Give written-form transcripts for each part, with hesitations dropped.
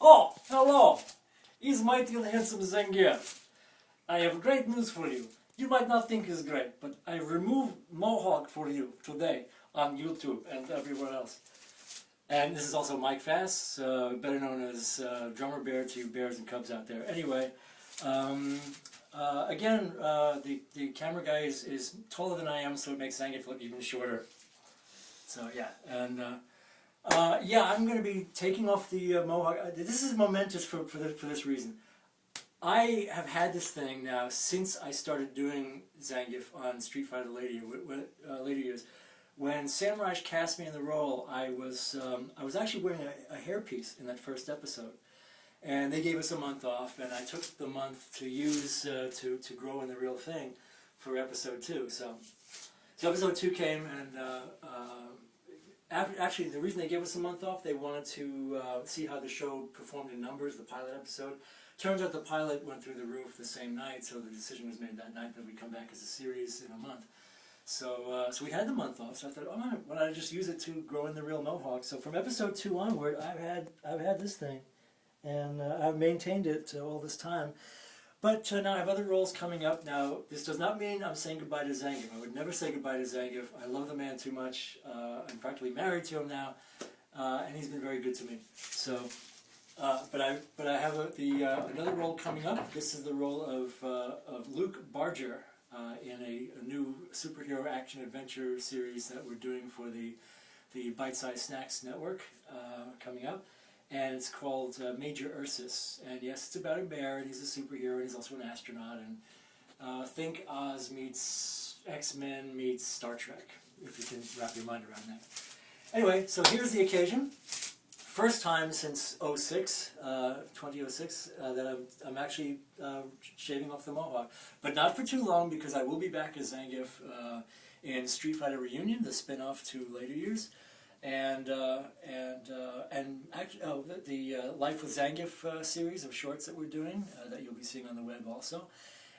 Oh, hello! Is mighty and handsome Zangief. I have great news for you. You might not think it's great, but I removed Mohawk for you today on YouTube and everywhere else. And this is also Mike Fass, better known as Drummer Bear to you bears and cubs out there. Anyway, again, the camera guy is taller than I am, so it makes Zangief look even shorter. So yeah, and yeah, I'm going to be taking off the Mohawk. This is momentous for this reason. I have had this thing now since I started doing Zangief on Street Fighter later years. When Sam Raj cast me in the role, I was actually wearing a hairpiece in that first episode, and they gave us a month off, and I took the month to use to grow in the real thing for episode 2. So episode 2 came, and actually the reason they gave us a month off, they wanted to see how the show performed in numbers, the pilot episode. Turns out the pilot went through the roof the same night, so the decision was made that night that we'd come back as a series in a month. So we had the month off, so I thought, oh, why don't I just use it to grow in the real Mohawk? So from episode 2 onward, I've had this thing, and I've maintained it all this time. But now I have other roles coming up. Now, this does not mean I'm saying goodbye to Zangief. I would never say goodbye to Zangief. I love the man too much. I'm practically married to him now, and he's been very good to me. So, but I have another role coming up. This is the role of Luke Barger. In a new superhero action-adventure series that we're doing for the Bite-Size Snacks Network coming up. And it's called Major Ursus. And yes, it's about a bear, and he's a superhero, and he's also an astronaut. And think Oz meets X-Men meets Star Trek, if you can wrap your mind around that. Anyway, so here's the occasion. First time since 2006, that I'm actually shaving off the Mohawk. But not for too long, because I will be back as Zangief in Street Fighter Reunion, the spin-off to later years. And actually, the Life with Zangief series of shorts that we're doing, that you'll be seeing on the web also.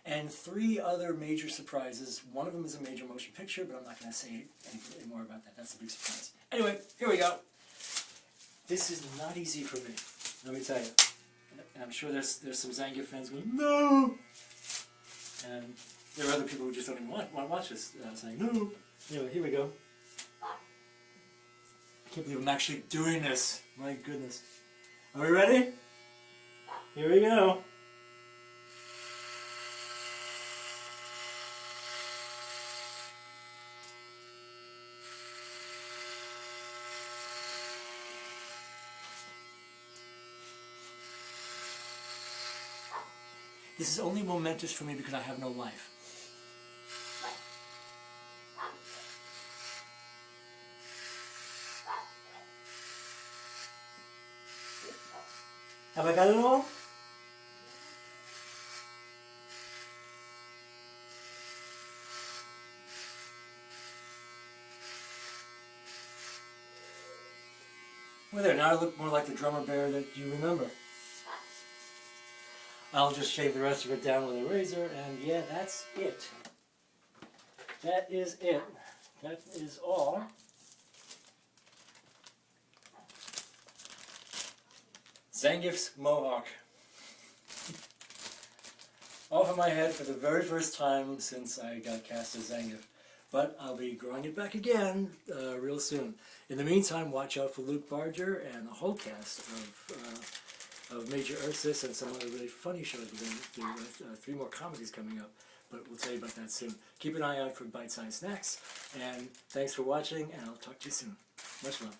And 3 other major surprises. One of them is a major motion picture, but I'm not going to say anything more about that. That's a big surprise. Anyway, here we go. This is not easy for me, let me tell you. And I'm sure there's some Zangief fans going, no! And there are other people who just don't even want to watch this saying, no! Anyway, here we go. I can't believe I'm actually doing this. My goodness. Are we ready? Here we go. This is only momentous for me because I have no life. Have I got it all? Well, there, now I look more like the drummer bear that you remember. I'll just shave the rest of it down with a razor, and yeah, that's it. That is it. That is all. Zangief's Mohawk. Off of my head for the very first time since I got cast as Zangief. But I'll be growing it back again real soon. In the meantime, watch out for Luke Barger and the whole cast of Major Ursus and some other really funny shows. We're going to do 3 more comedies coming up, but we'll tell you about that soon. Keep an eye out for Bite-Size Snacks, and thanks for watching, and I'll talk to you soon. Much love.